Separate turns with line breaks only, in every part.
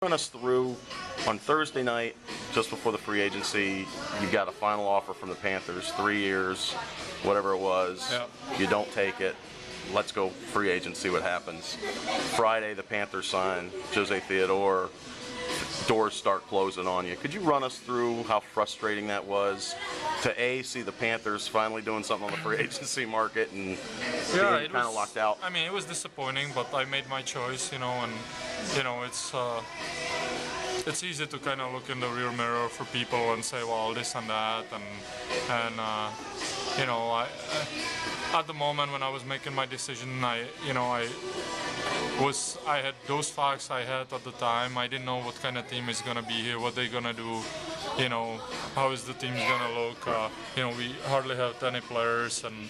Run us through on Thursday night, just before the free agency, you got a final offer from the Panthers, 3 years, whatever it was.
Yeah.
You don't take it. Let's go free agent, see what happens. Friday, the Panthers sign Jose Theodore. Doors start closing on you. Could you run us through how frustrating that was to see the Panthers finally doing something on the free agency market and being kind of locked out?
I mean, it was disappointing, but I made my choice, and it's easy to kind of look in the rear mirror for people and say, well, this and that, and at the moment when I was making my decision, I had those facts I had at the time. I didn't know what kind of team is gonna be here, what they're gonna do, how is the team's gonna look. We hardly have any players, and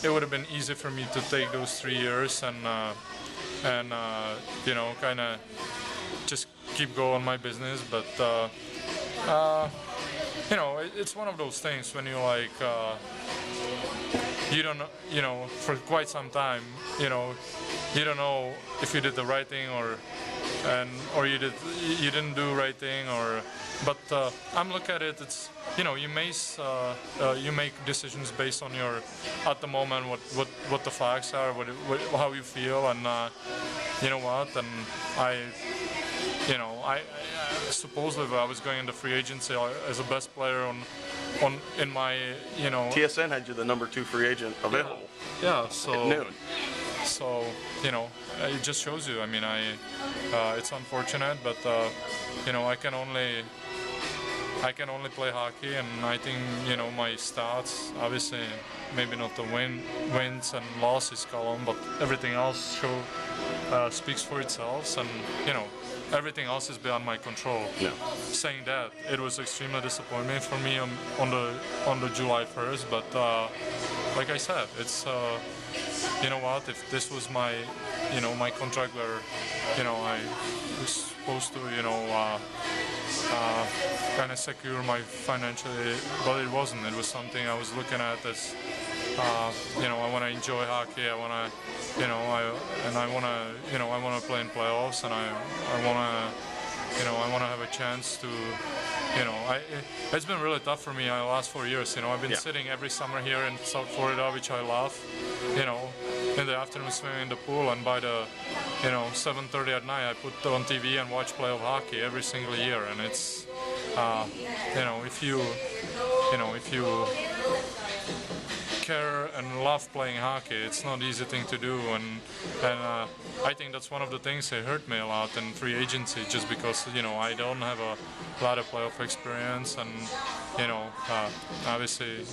it would have been easy for me to take those 3 years and kind of just keep going my business, but it's one of those things when you you don't know, for quite some time, you don't know if you did the right thing or you didn't do the right thing, but I'm looking at it. It's you make decisions based on at the moment what the facts are, how you feel, and you know what, and I supposedly I was going into free agency as a best player in my
TSN had you the number 2 free agent available.
Yeah, so
at noon.
So it just shows you. I mean, it's unfortunate, but I can only play hockey, and I think my stats, obviously maybe not the wins and losses column, but everything else speaks for itself, and everything else is beyond my control.
Yeah.
Saying that, it was extremely disappointing for me on the July 1st, but like I said, it's if this was my my contract where I was supposed to kind of secure my financially, but it wasn't. It was something I was looking at as I want to enjoy hockey. I want to I want to play in playoffs, and I want to have a chance to it's been really tough for me the last 4 years. I've been sitting every summer here in South Florida, which I love, in the afternoon swimming in the pool, and by the 7:30 at night I put on TV and watch playoff hockey every single year, and it's if you care and love playing hockey, it's not an easy thing to do, and I think that's one of the things that hurt me a lot in free agency, just because I don't have a lot of playoff experience, and obviously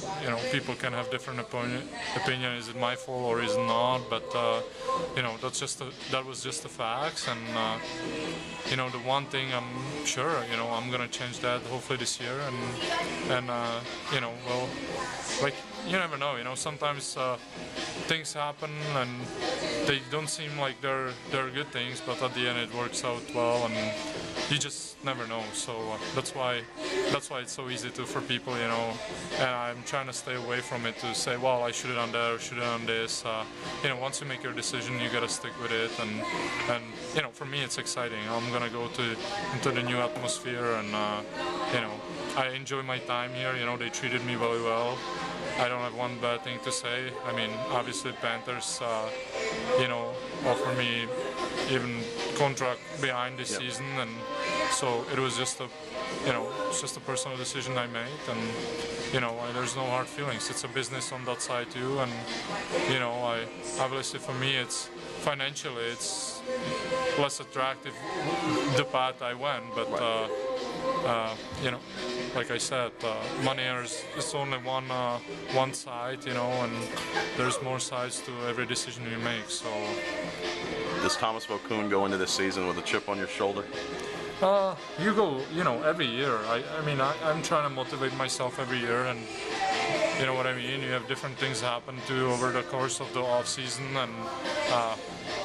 people can have different opinion. Is it my fault or is it not? But that was just the facts, and the one thing I'm sure I'm gonna change that hopefully this year, and you never know. Sometimes things happen and they don't seem like they're good things, but at the end it works out well, and you just never know. So that's why it's so easy for people, and I'm trying to stay away from it, to say, well, I should have done that or should have done this. Once you make your decision, you gotta stick with it, and for me it's exciting. I'm gonna go into the new atmosphere, and I enjoy my time here. They treated me very well. I don't have one bad thing to say. I mean, obviously Panthers, offer me even contract behind this season, and so it was just a personal decision I made, and there's no hard feelings. It's a business on that side too, and obviously for me it's financially it's less attractive the path I went, but like I said, money is only one side, and there's more sides to every decision you make. So,
does Tomas Vokoun go into this season with a chip on your shoulder?
You go, every year. I'm trying to motivate myself every year, and you know what I mean. You have different things happen to over the course of the off season, and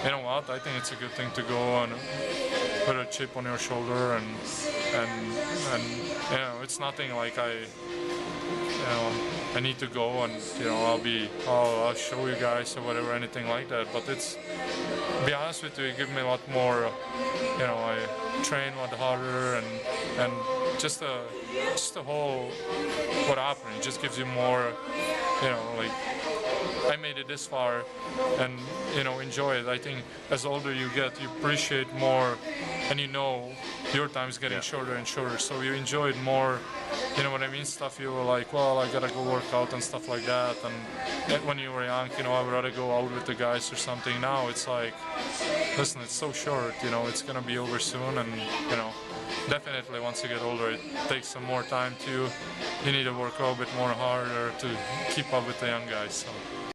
you know what? I think it's a good thing to go and put a chip on your shoulder, and it's nothing like I need to go and I'll show you guys or whatever, anything like that. But it's be honest with you, it gives me a lot more. I train a lot harder, and just the whole what happened. It just gives you more. Like I made it this far, and enjoy it. I think as older you get, you appreciate more, and your time is getting shorter and shorter, so you enjoy it more. You know what I mean? Stuff you were like, well, I gotta go work out and stuff like that. And when you were young, I would rather go out with the guys or something. Now it's like, listen, it's so short. It's gonna be over soon, and definitely once you get older, it takes some more time too. You need to work a little bit more harder to keep up with the young guys. So.